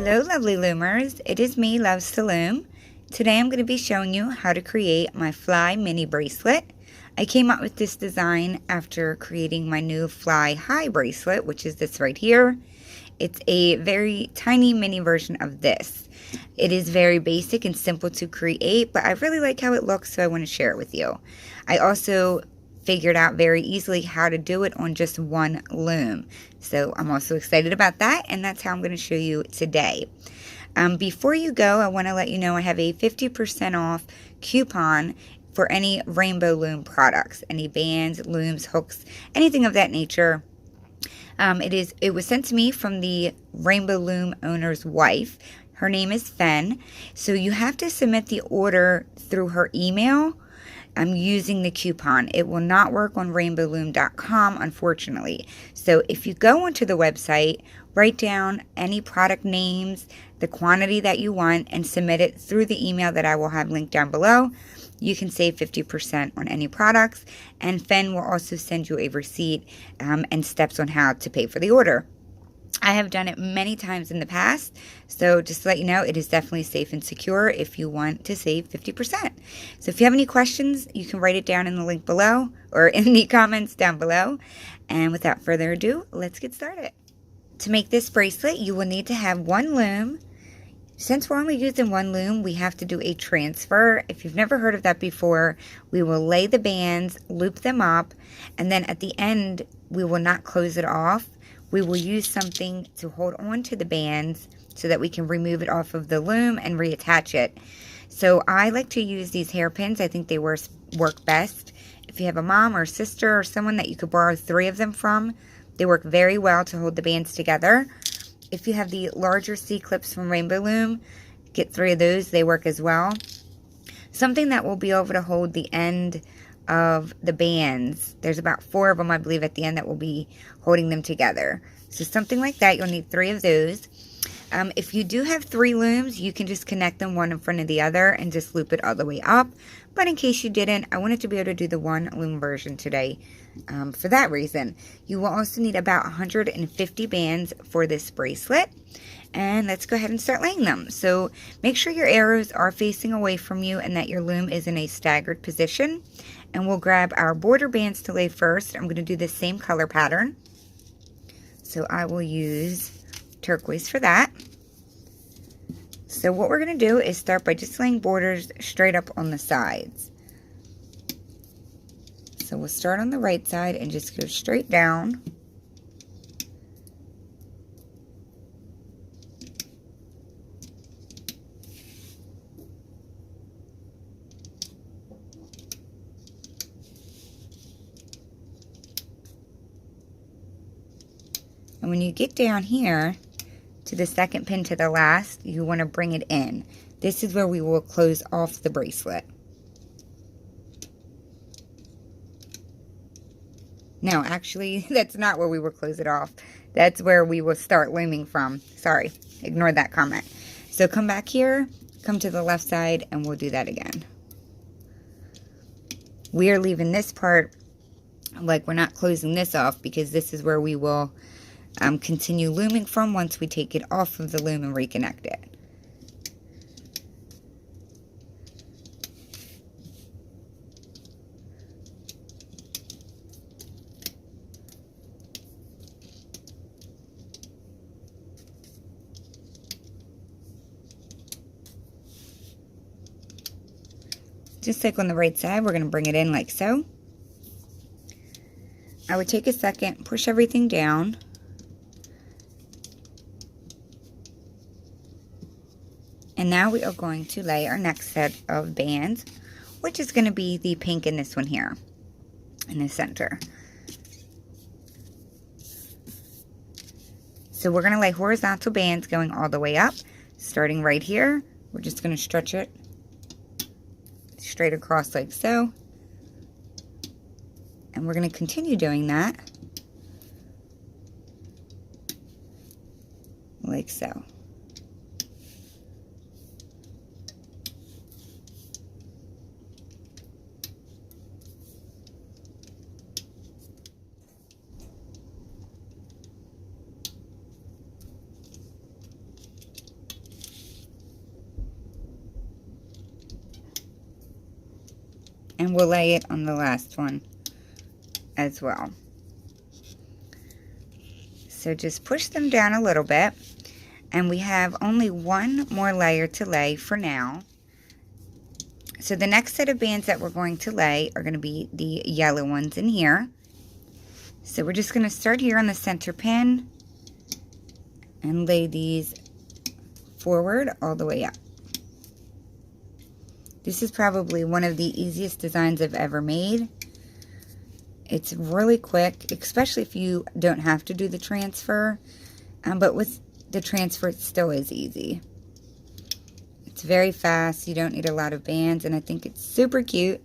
Hello lovely loomers, it is me, Loves to Loom. Today I'm going to be showing you how to create my fly mini bracelet. I came up with this design after creating my new fly high bracelet, which is this right here. It's a very tiny mini version of this. It is very basic and simple to create, but I really like how it looks, so I want to share it with you. I also figured out very easily how to do it on just one loom. So I'm also excited about that, and that's how I'm going to show you today. Before you go, I want to let you know I have a 50% off coupon for any Rainbow Loom products, any bands, looms, hooks, anything of that nature. It was sent to me from the Rainbow Loom owner's wife. Her name is Fen. So you have to submit the order through her email. I'm using the coupon. It will not work on rainbowloom.com, unfortunately. So if you go onto the website, write down any product names, the quantity that you want, and submit it through the email that I will have linked down below. You can save 50% on any products, and Fen will also send you a receipt and steps on how to pay for the order. I have done it many times in the past, so just to let you know, it is definitely safe and secure if you want to save 50%. So if you have any questions, you can write it down in the link below or in the comments down below. And without further ado, let's get started. To make this bracelet, you will need to have one loom. Since we're only using one loom, we have to do a transfer. If you've never heard of that before, we will lay the bands, loop them up, and then at the end, we will not close it off. We will use something to hold on to the bands so that we can remove it off of the loom and reattach it. So I like to use these hairpins. I think they work best. If you have a mom or a sister or someone that you could borrow 3 of them from, they work very well to hold the bands together. If you have the larger C-clips from Rainbow Loom, get 3 of those. They work as well. Something that will be able to hold the end of the bands. There's about 4 of them, I believe, at the end that will be holding them together. So something like that, you'll need 3 of those. If you do have 3 looms, you can just connect them one in front of the other and just loop it all the way up. But in case you didn't, I wanted to be able to do the one loom version today for that reason. You will also need about 150 bands for this bracelet. And let's go ahead and start laying them. So make sure your arrows are facing away from you and that your loom is in a staggered position. And we'll grab our border bands to lay first. I'm going to do the same color pattern. So I will use turquoise for that. So what we're going to do is start by just laying borders straight up on the sides. So we'll start on the right side and just go straight down. And when you get down here to the second pin to the last, you want to bring it in. This is where we will close off the bracelet. No, actually, that's not where we will close it off. That's where we will start looming from. Sorry, ignore that comment. So come back here, come to the left side, and we'll do that again. We are leaving this part like we're not closing this off because this is where we will continue looming from once we take it off of the loom and reconnect it. Just like on the right side, we're going to bring it in like so. I would take a second, push everything down. And now we are going to lay our next set of bands, which is going to be the pink in this one here, in the center. So we're going to lay horizontal bands going all the way up, starting right here. We're just going to stretch it straight across like so. And we're going to continue doing that like so. And we'll lay it on the last one as well. So just push them down a little bit. And we have only one more layer to lay for now. So the next set of bands that we're going to lay are going to be the yellow ones in here. So we're just going to start here on the center pin and lay these forward all the way up. This is probably one of the easiest designs I've ever made. It's really quick, especially if you don't have to do the transfer. But with the transfer, it still is easy. It's very fast. You don't need a lot of bands, and I think it's super cute.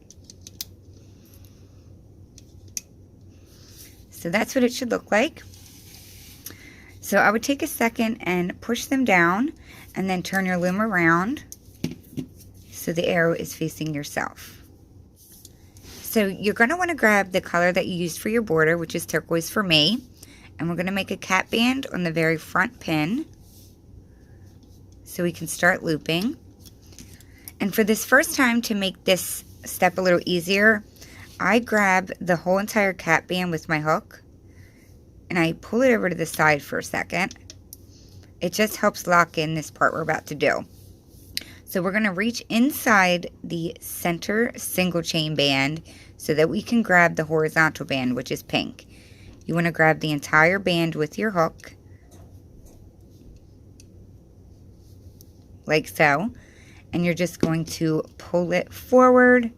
So that's what it should look like. So I would take a second and push them down, and then turn your loom around so the arrow is facing yourself. So you're going to want to grab the color that you used for your border, which is turquoise for me. And we're going to make a cap band on the very front pin so we can start looping. And for this first time, to make this step a little easier, I grab the whole entire cap band with my hook and I pull it over to the side for a second. It just helps lock in this part we're about to do. So we're going to reach inside the center single chain band so that we can grab the horizontal band, which is pink. You want to grab the entire band with your hook, like so, and you're just going to pull it forward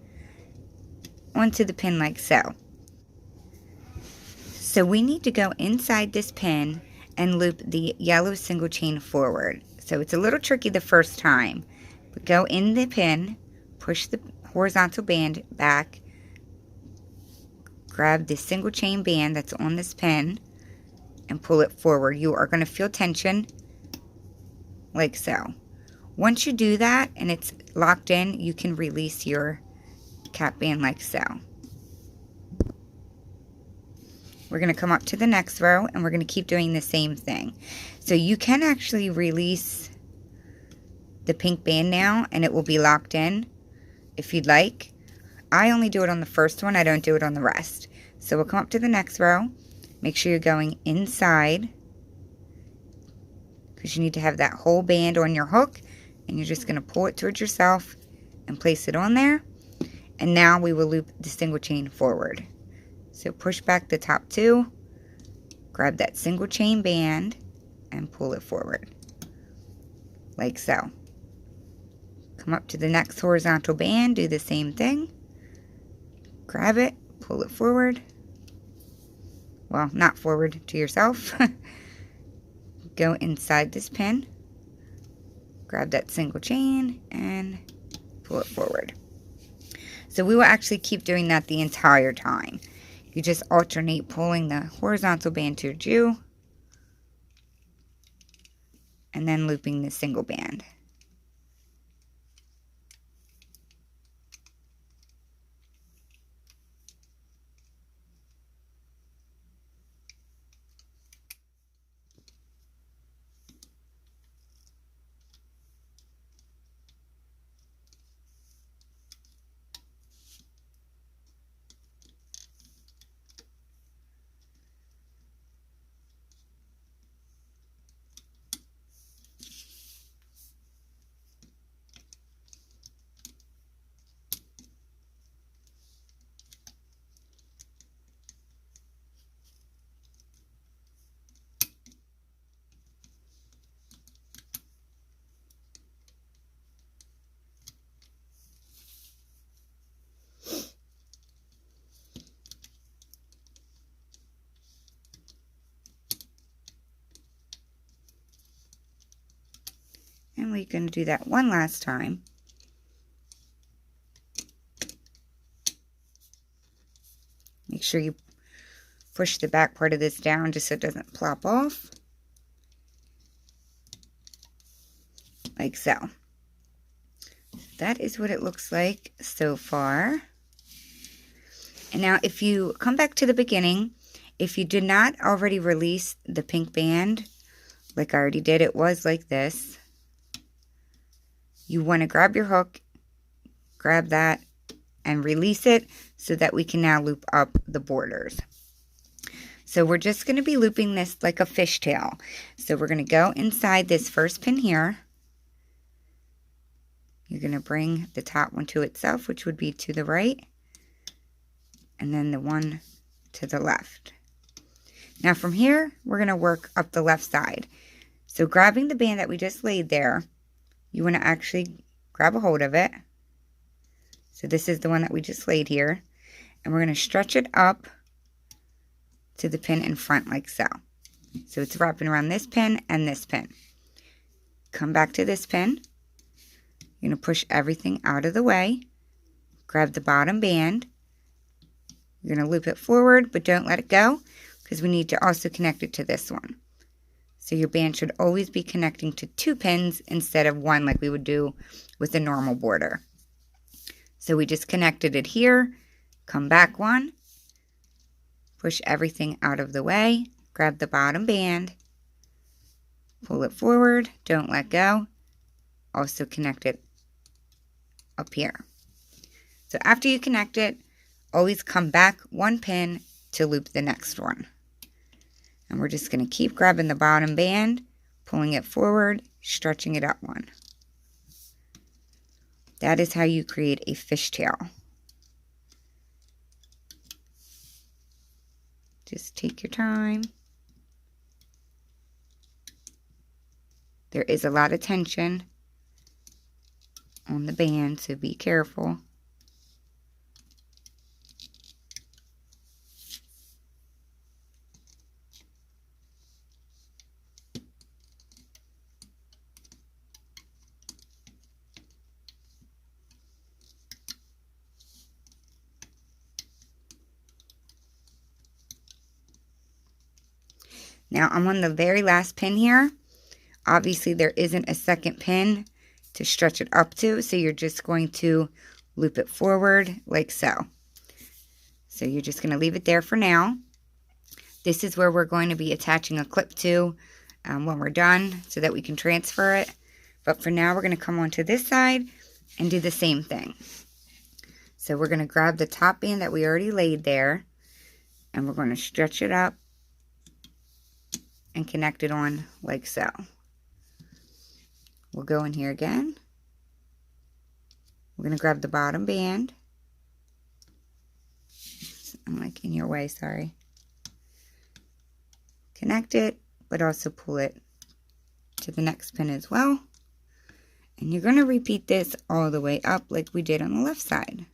onto the pin like so. So we need to go inside this pin and loop the yellow single chain forward. So it's a little tricky the first time, but go in the pin, push the horizontal band back, grab the single chain band that's on this pin and pull it forward. You are going to feel tension like so. Once you do that and it's locked in, you can release your cap band like so. We're going to come up to the next row and we're going to keep doing the same thing. So you can actually release the pink band now and it will be locked in if you'd like. I only do it on the first one. I don't do it on the rest. So we'll come up to the next row. Make sure you're going inside because you need to have that whole band on your hook, and you're just going to pull it towards yourself and place it on there. And now we will loop the single chain forward. So push back the top two, grab that single chain band and pull it forward like so. Come up to the next horizontal band, do the same thing. Grab it, pull it forward. Well, not forward, to yourself. Go inside this pin, grab that single chain and pull it forward. So we will actually keep doing that the entire time. You just alternate pulling the horizontal band towards you and then looping the single band. And we're going to do that one last time. Make sure you push the back part of this down just so it doesn't plop off. Like so. That is what it looks like so far. And now if you come back to the beginning, if you did not already release the pink band, like I already did, it was like this. You want to grab your hook, grab that, and release it so that we can now loop up the borders. So we're just going to be looping this like a fishtail. So we're going to go inside this first pin here. You're going to bring the top one to itself, which would be to the right, and then the one to the left. Now from here, we're going to work up the left side. So grabbing the band that we just laid there, you want to actually grab a hold of it. So this is the one that we just laid here. And we're going to stretch it up to the pin in front like so. So it's wrapping around this pin and this pin. Come back to this pin. You're going to push everything out of the way. Grab the bottom band. You're going to loop it forward, but don't let it go because we need to also connect it to this one. So your band should always be connecting to 2 pins instead of 1 like we would do with a normal border. So we just connected it here. Come back 1. Push everything out of the way. Grab the bottom band. Pull it forward. Don't let go. Also connect it up here. So after you connect it, always come back 1 pin to loop the next one. And we're just going to keep grabbing the bottom band, pulling it forward, stretching it up 1. That is how you create a fishtail. Just take your time. There is a lot of tension on the band, so be careful. Now I'm on the very last pin here. Obviously there isn't a second pin to stretch it up to, so you're just going to loop it forward like so. So you're just going to leave it there for now. This is where we're going to be attaching a clip to when we're done so that we can transfer it. But for now we're going to come onto this side and do the same thing. So we're going to grab the top band that we already laid there and we're going to stretch it up and connect it on like so. We'll go in here again. We're going to grab the bottom band. I'm like in your way, sorry. Connect it, but also pull it to the next pin as well. And you're going to repeat this all the way up like we did on the left side.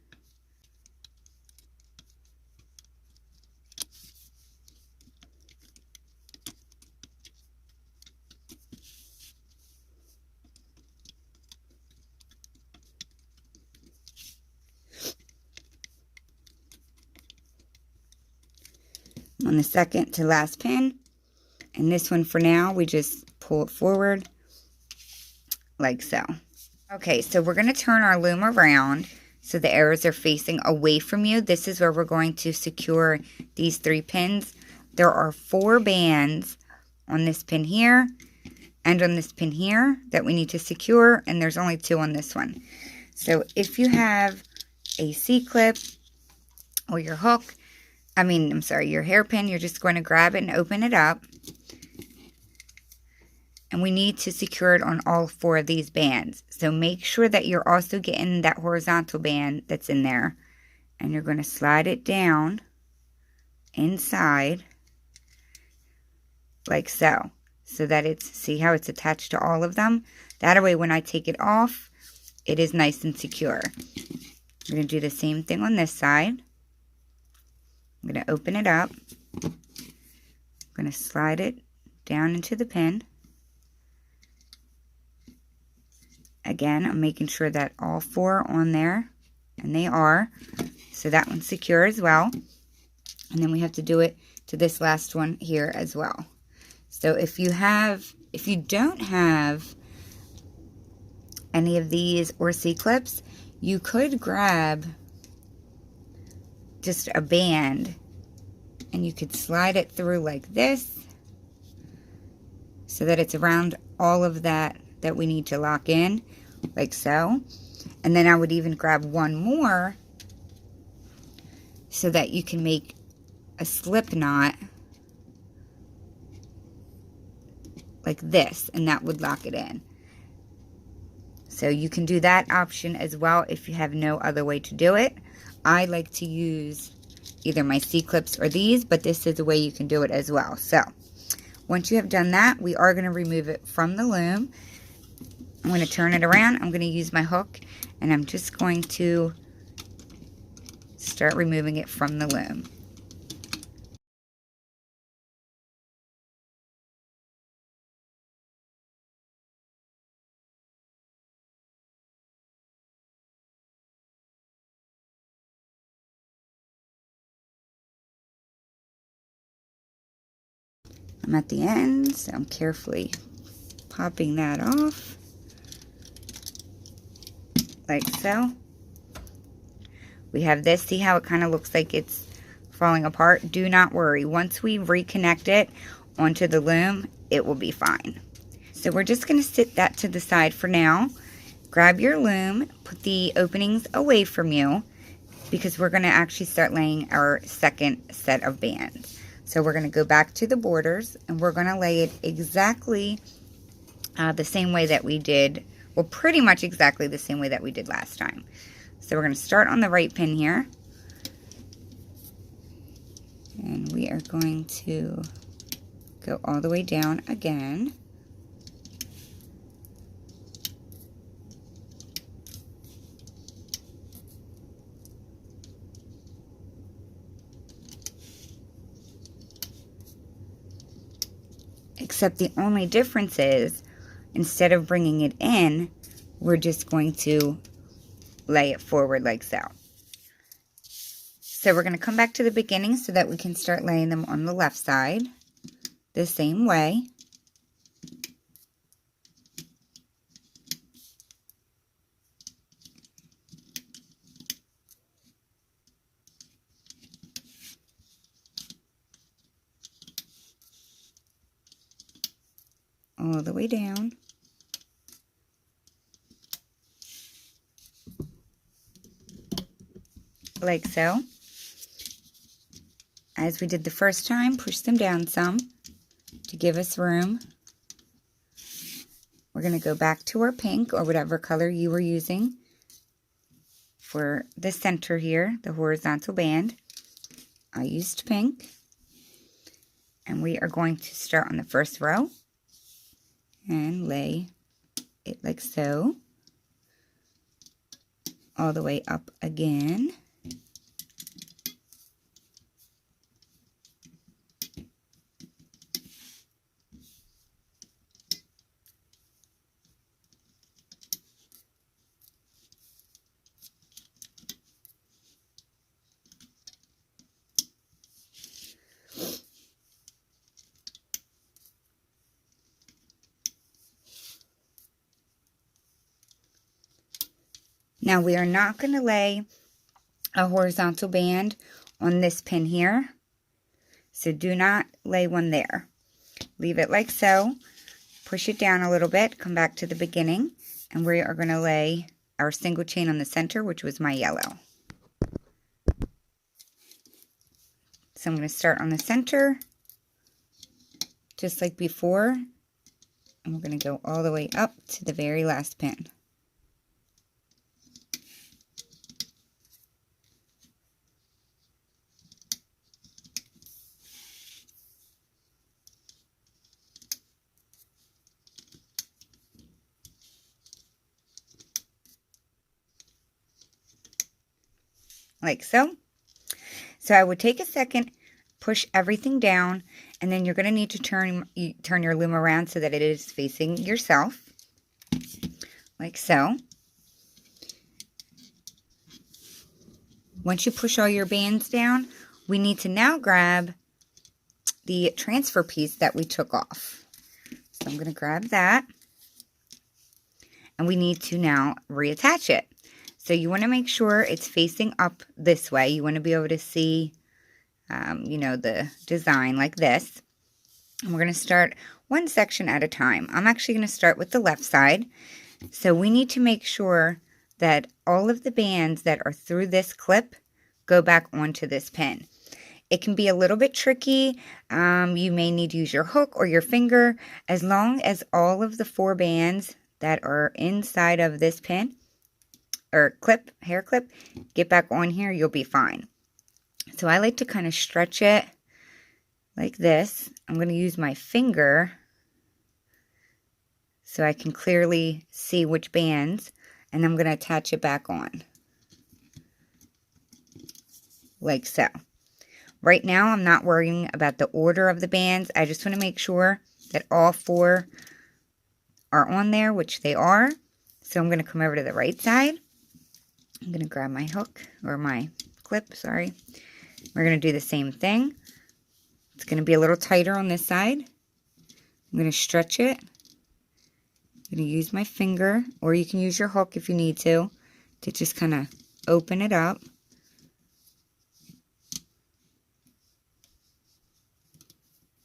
On the second to last pin, and this one for now we just pull it forward like so. Okay, so we're going to turn our loom around so the arrows are facing away from you. This is where we're going to secure these 3 pins. There are 4 bands on this pin here and on this pin here that we need to secure, and there's only 2 on this one. So if you have a C-clip or your hook, your hairpin, you're just going to grab it and open it up. And we need to secure it on all 4 of these bands. So make sure that you're also getting that horizontal band that's in there. And you're going to slide it down inside like so. So that see how it's attached to all of them? That way when I take it off, it is nice and secure. We're going to do the same thing on this side. I'm going to open it up. I'm going to slide it down into the pin. Again, I'm making sure that all 4 are on there, and they are. So that one's secure as well. And then we have to do it to this last one here as well. So if you don't have any of these or C-clips, you could grab just a band and you could slide it through like this so that it's around all of that we need to lock in like so. And then I would even grab one more so that you can make a slip knot like this, and that would lock it in. So you can do that option as well if you have no other way to do it. I like to use either my C-clips or these, but this is a way you can do it as well. So once you have done that, we are going to remove it from the loom. I'm going to turn it around. I'm going to use my hook, and I'm just going to start removing it from the loom. I'm at the end, so I'm carefully popping that off, like so. We have this. See how it kind of looks like it's falling apart? Do not worry. Once we reconnect it onto the loom, it will be fine. So we're just going to sit that to the side for now. Grab your loom, put the openings away from you, because we're going to actually start laying our second set of bands. So we're going to go back to the borders, and we're going to lay it exactly the same way that we did, well, pretty much exactly the same way that we did last time. So we're going to start on the right pin here, and we are going to go all the way down again. Except the only difference is, instead of bringing it in, we're just going to lay it forward like so. So we're going to come back to the beginning so that we can start laying them on the left side the same way. All the way down. Like so. As we did the first time, push them down some to give us room. We're going to go back to our pink or whatever color you were using for the center here, the horizontal band. I used pink. And we are going to start on the first row and lay it like so, all the way up again. Now we are not going to lay a horizontal band on this pin here, so do not lay one there. Leave it like so, push it down a little bit, come back to the beginning, and we are going to lay our single chain on the center, which was my yellow. So I'm going to start on the center, just like before, and we're going to go all the way up to the very last pin. Like so. So I would take a second, push everything down, and then you're going to need to turn your loom around so that it is facing yourself, like so. Once you push all your bands down, we need to now grab the transfer piece that we took off. So I'm going to grab that, and we need to now reattach it. So you want to make sure it's facing up this way. You want to be able to see, you know, the design like this. And we're going to start one section at a time. I'm actually going to start with the left side. So we need to make sure that all of the bands that are through this clip go back onto this pin. It can be a little bit tricky. You may need to use your hook or your finger. As long as all of the 4 bands that are inside of this pin or clip, hair clip, get back on here, you'll be fine. So I like to kind of stretch it like this. I'm going to use my finger so I can clearly see which bands, and I'm going to attach it back on like so. Right now, I'm not worrying about the order of the bands. I just want to make sure that all 4 are on there, which they are. So I'm going to come over to the right side. I'm going to grab my hook, or my clip, sorry. We're going to do the same thing. It's going to be a little tighter on this side. I'm going to stretch it. I'm going to use my finger, or you can use your hook if you need to just kind of open it up.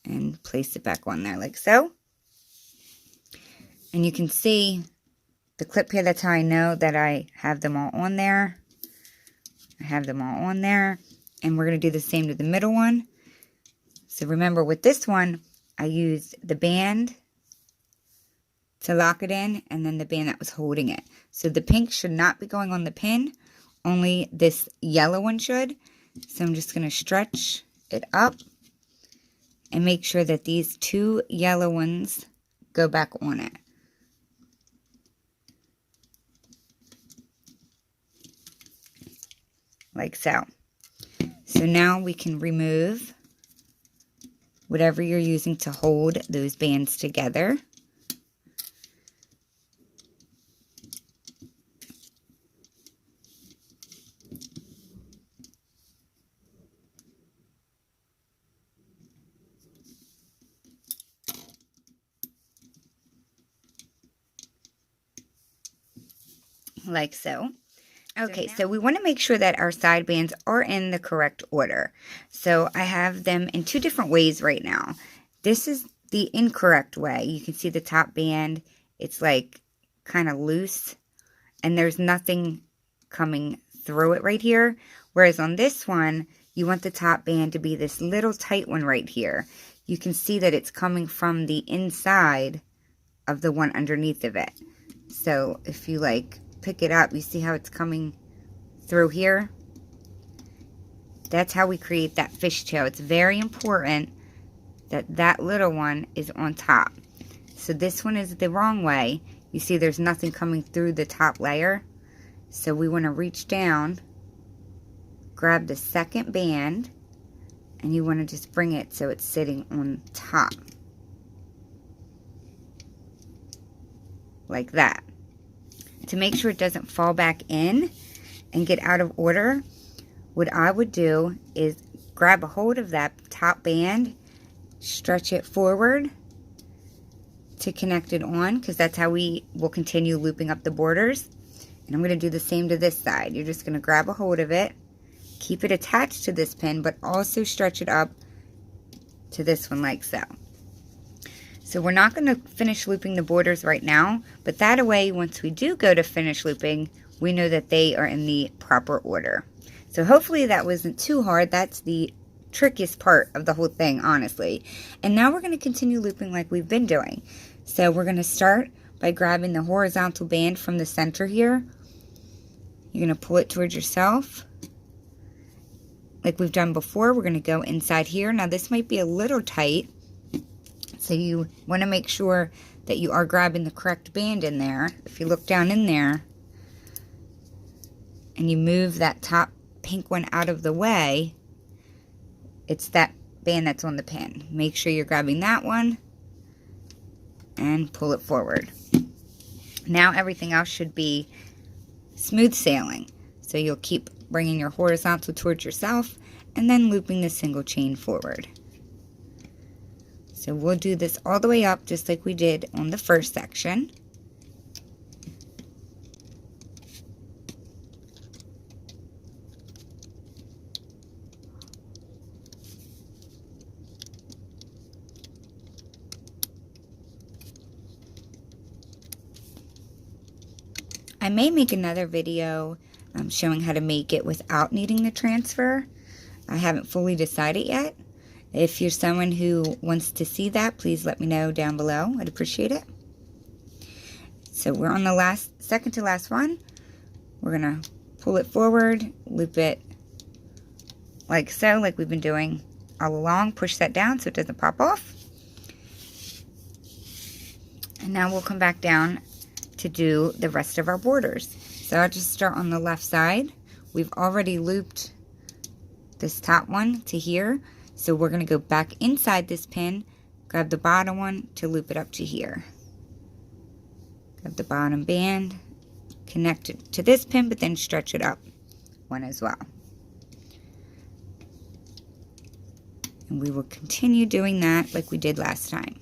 And place it back on there like so. And you can see the clip here. That's how I know that I have them all on there. I have them all on there. And we're going to do the same to the middle one. So remember, with this one, I used the band to lock it in, and then the band that was holding it. So the pink should not be going on the pin. Only this yellow one should. So I'm just going to stretch it up and make sure that these 2 yellow ones go back on it. Like so. So now we can remove whatever you're using to hold those bands together. Like so. Okay, so we want to make sure that our side bands are in the correct order. So I have them in 2 different ways right now. This is the incorrect way. You can see the top band, it's like kind of loose, and there's nothing coming through it right here. Whereas on this one, you want the top band to be this little tight one right here. You can see that it's coming from the inside of the one underneath of it. So if you like pick it up, you see how it's coming through here? That's how we create that fishtail. It's very important that that little one is on top. So this one is the wrong way. You see there's nothing coming through the top layer. So we want to reach down, grab the second band, and you want to just bring it so it's sitting on top. Like that. To make sure it doesn't fall back in and get out of order, what I would do is grab a hold of that top band, stretch it forward to connect it on, because that's how we will continue looping up the borders. And I'm going to do the same to this side. You're just going to grab a hold of it, keep it attached to this pin, but also stretch it up to this one like so. So we're not going to finish looping the borders right now, but that way, once we do go to finish looping, we know that they are in the proper order. So hopefully that wasn't too hard. That's the trickiest part of the whole thing, honestly. And now we're going to continue looping like we've been doing. So we're going to start by grabbing the horizontal band from the center here. You're going to pull it towards yourself. Like we've done before, we're going to go inside here. Now this might be a little tight, so you want to make sure that you are grabbing the correct band in there. If you look down in there and you move that top pink one out of the way, it's that band that's on the pin. Make sure you're grabbing that one and pull it forward. Now everything else should be smooth sailing. So you'll keep bringing your horizontal towards yourself and then looping the single chain forward. So we'll do this all the way up just like we did on the first section. I may make another video I'm showing how to make it without needing the transfer. I haven't fully decided yet. If you're someone who wants to see that, please let me know down below. I'd appreciate it. So we're on the second to last one. We're gonna pull it forward, loop it like so, like we've been doing all along. Push that down so it doesn't pop off. And now we'll come back down to do the rest of our borders. So I'll just start on the left side. We've already looped this top one to here. So we're going to go back inside this pin, grab the bottom one to loop it up to here. Grab the bottom band, connect it to this pin, but then stretch it up one as well. And we will continue doing that like we did last time.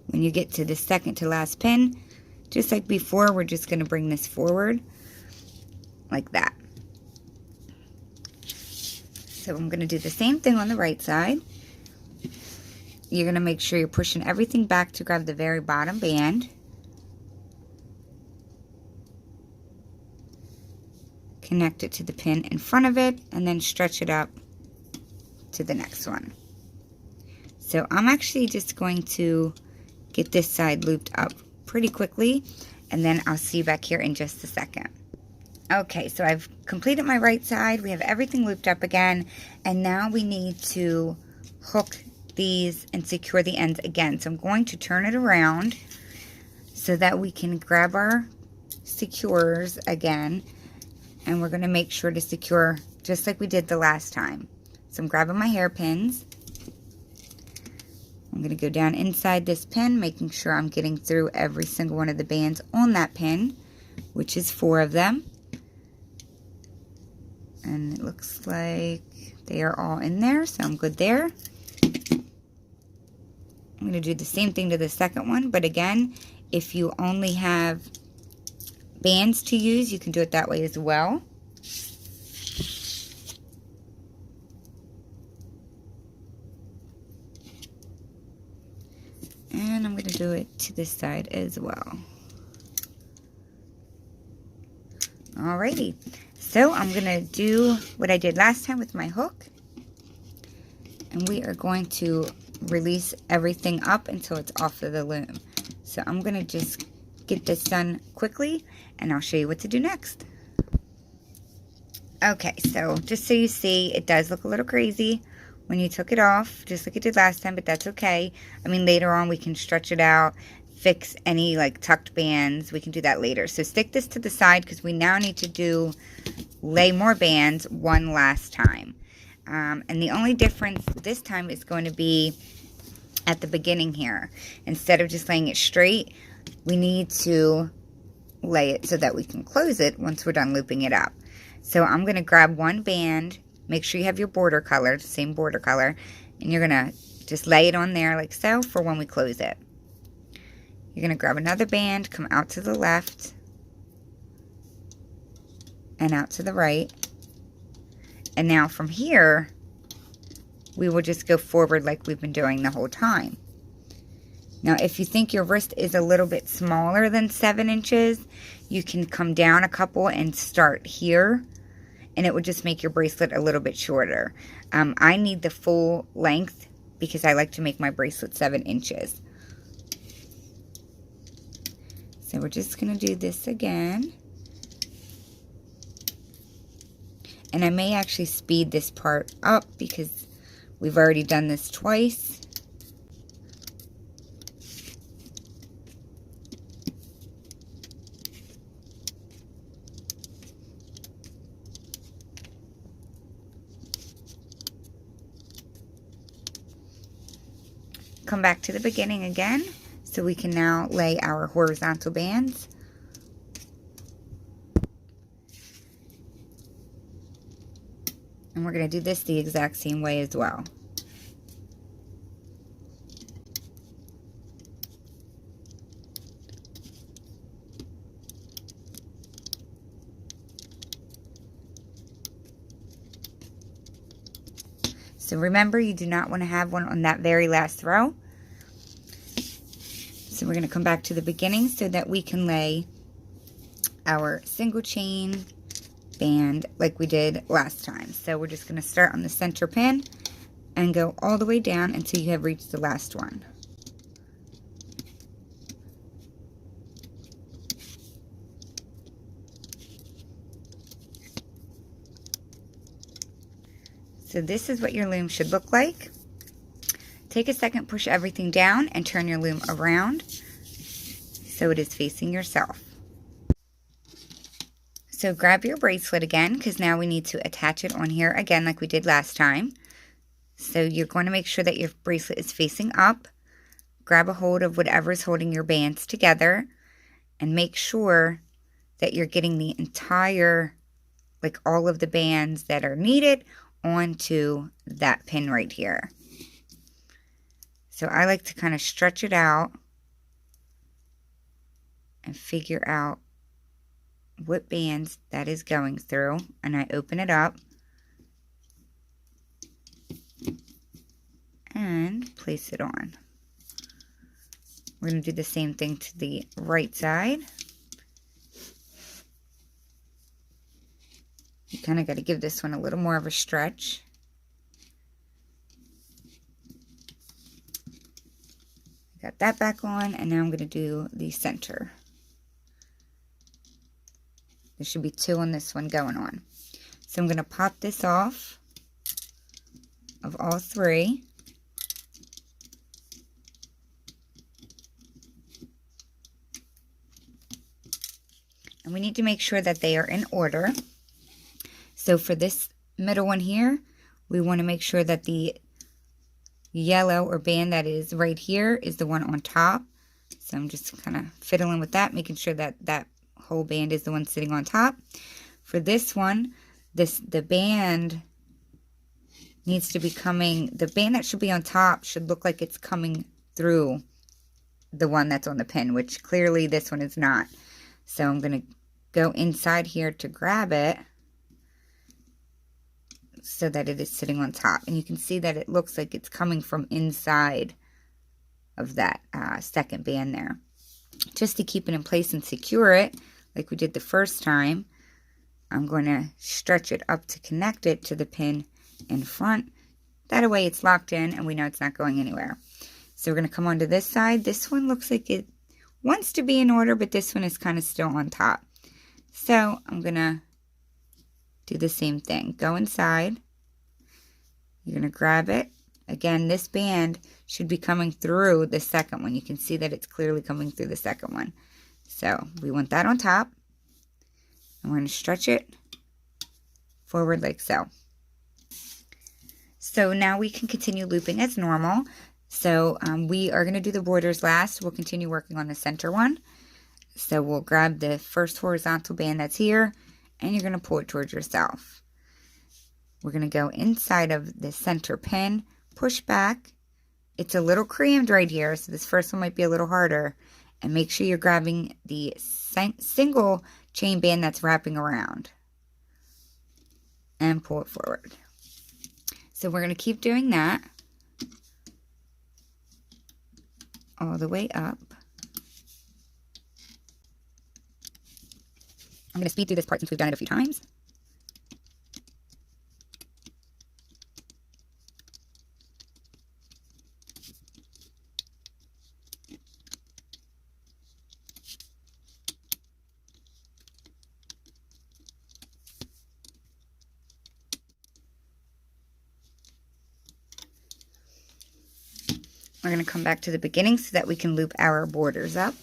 When you get to the second to last pin, just like before, we're just going to bring this forward like that. So I'm going to do the same thing on the right side. You're going to make sure you're pushing everything back to grab the very bottom band. Connect it to the pin in front of it and then stretch it up to the next one. So I'm actually just going to get this side looped up pretty quickly, and then I'll see you back here in just a second. Okay, so I've completed my right side. We have everything looped up again, and now we need to hook these and secure the ends again. So I'm going to turn it around so that we can grab our securers again, and we're going to make sure to secure just like we did the last time. So I'm grabbing my hairpins. I'm going to go down inside this pin, making sure I'm getting through every single one of the bands on that pin, which is 4 of them. And it looks like they are all in there, so I'm good there. I'm going to do the same thing to the second one, but again, if you only have bands to use, you can do it that way as well. And I'm going to do it to this side as well. Alrighty, so I'm going to do what I did last time with my hook. And we are going to release everything up until it's off of the loom. So I'm going to just get this done quickly and I'll show you what to do next. Okay, so just so you see, it does look a little crazy when you took it off, just like it did last time, but that's okay. I mean, later on we can stretch it out, fix any like tucked bands. We can do that later. So stick this to the side because we now need to lay more bands one last time. And the only difference this time is going to be at the beginning here. Instead of just laying it straight, we need to lay it so that we can close it once we're done looping it up. So I'm going to grab one band. Make sure you have your border color, same border color, and you're going to just lay it on there like so for when we close it. You're going to grab another band, come out to the left, and out to the right. And now from here, we will just go forward like we've been doing the whole time. Now, if you think your wrist is a little bit smaller than 7 inches, you can come down a couple and start here. And it would just make your bracelet a little bit shorter. I need the full length because I like to make my bracelet 7 inches. So we're just going to do this again. And I may actually speed this part up because we've already done this twice. Come back to the beginning again so we can now lay our horizontal bands. And we're going to do this the exact same way as well. So remember, you do not want to have one on that very last row. So we're going to come back to the beginning so that we can lay our single chain band like we did last time. So we're just going to start on the center pin and go all the way down until you have reached the last one. So this is what your loom should look like. Take a second, push everything down, and turn your loom around so it is facing yourself. So grab your bracelet again, because now we need to attach it on here again like we did last time. So you're going to make sure that your bracelet is facing up. Grab a hold of whatever is holding your bands together, and make sure that you're getting the entire, like all of the bands that are needed onto that pin right here. So I like to kind of stretch it out and figure out what bands that is going through, and I open it up and place it on. We're going to do the same thing to the right side. You kind of got to give this one a little more of a stretch. Got that back on, and now I'm going to do the center. There should be 2 on this one going on. So I'm going to pop this off of all 3. And we need to make sure that they are in order. So for this middle one here, we want to make sure that the yellow or band that is right here is the one on top. So I'm just kind of fiddling with that, making sure that that whole band is the one sitting on top. For this one, the band needs to be coming, the band that should be on top should look like it's coming through the one that's on the pin, which clearly this one is not. So I'm going to go inside here to grab it so that it is sitting on top. And you can see that it looks like it's coming from inside of that second band there. Just to keep it in place and secure it, like we did the first time, I'm going to stretch it up to connect it to the pin in front. That way it's locked in and we know it's not going anywhere. So we're going to come onto this side. This one looks like it wants to be in order, but this one is kind of still on top. So I'm going to do the same thing. Go inside. You're going to grab it. Again, this band should be coming through the second one. You can see that it's clearly coming through the second one. So we want that on top. And we're going to stretch it forward like so. So now we can continue looping as normal. So we are going to do the borders last. We'll continue working on the center one. So we'll grab the first horizontal band that's here, and you're going to pull it towards yourself. We're going to go inside of the center pin, push back. It's a little crammed right here, so this first one might be a little harder. And make sure you're grabbing the single chain band that's wrapping around. And pull it forward. So we're going to keep doing that all the way up. I'm going to speed through this part since we've done it a few times. We're going to come back to the beginning so that we can loop our borders up.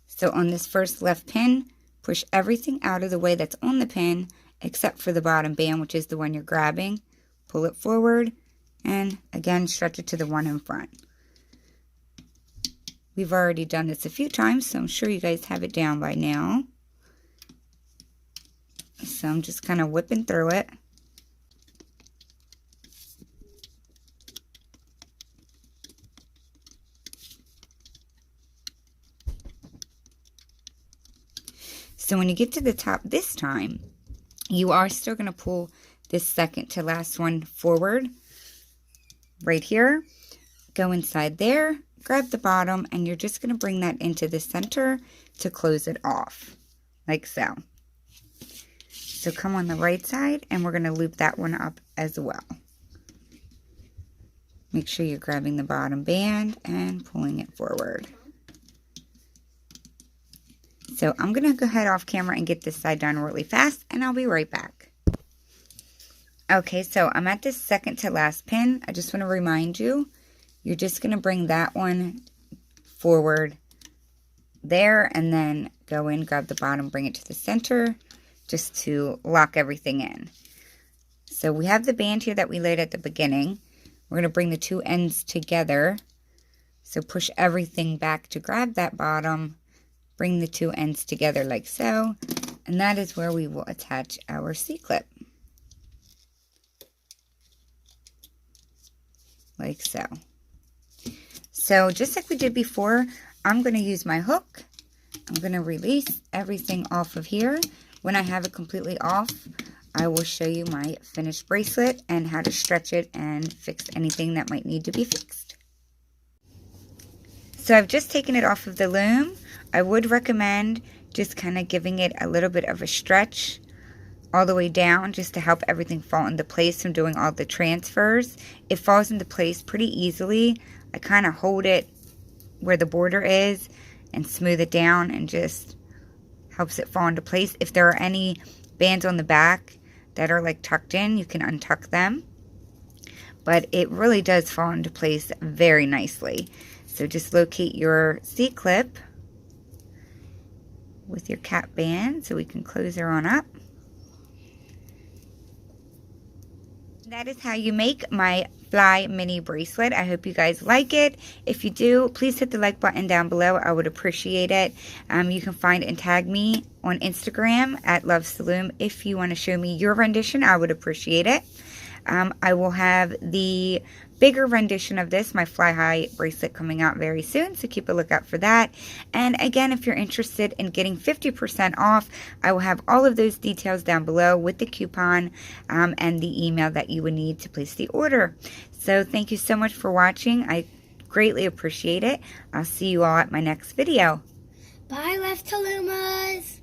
So on this first left pin, push everything out of the way that's on the pin except for the bottom band, which is the one you're grabbing. Pull it forward and again stretch it to the one in front. We've already done this a few times, so I'm sure you guys have it down by now. So I'm just kind of whipping through it. So when you get to the top this time, you are still going to pull this second to last one forward right here, go inside there, grab the bottom, and you're just going to bring that into the center to close it off, like so. So come on the right side, and we're going to loop that one up as well. Make sure you're grabbing the bottom band and pulling it forward. So I'm going to go ahead off camera and get this side done really fast, and I'll be right back. Okay, so I'm at this second to last pin. I just want to remind you, you're just going to bring that one forward there, and then go in, grab the bottom, bring it to the center, just to lock everything in. So we have the band here that we laid at the beginning. We're going to bring the two ends together. So push everything back to grab that bottom, bring the two ends together like so, and that is where we will attach our C-clip. Like so. So just like we did before, I'm going to use my hook. I'm going to release everything off of here. When I have it completely off, I will show you my finished bracelet and how to stretch it and fix anything that might need to be fixed. So I've just taken it off of the loom. I would recommend just kind of giving it a little bit of a stretch all the way down, just to help everything fall into place from doing all the transfers. It falls into place pretty easily. I kind of hold it where the border is and smooth it down, and just helps it fall into place. If there are any bands on the back that are like tucked in, you can untuck them, but it really does fall into place very nicely. So just locate your C-clip with your cap band so we can close her on up. That is how you make my fly mini bracelet. I hope you guys like it. If you do, please hit the like button down below. I would appreciate it. You can find and tag me on Instagram at @LovesTheLoom if you want to show me your rendition. I would appreciate it. I will have the bigger rendition of this, my fly high bracelet, coming out very soon, so keep a lookout for that. And again, if you're interested in getting 50% off, I will have all of those details down below with the coupon and the email that you would need to place the order. So thank you so much for watching. I greatly appreciate it. I'll see you all at my next video. Bye, Love to Loomas.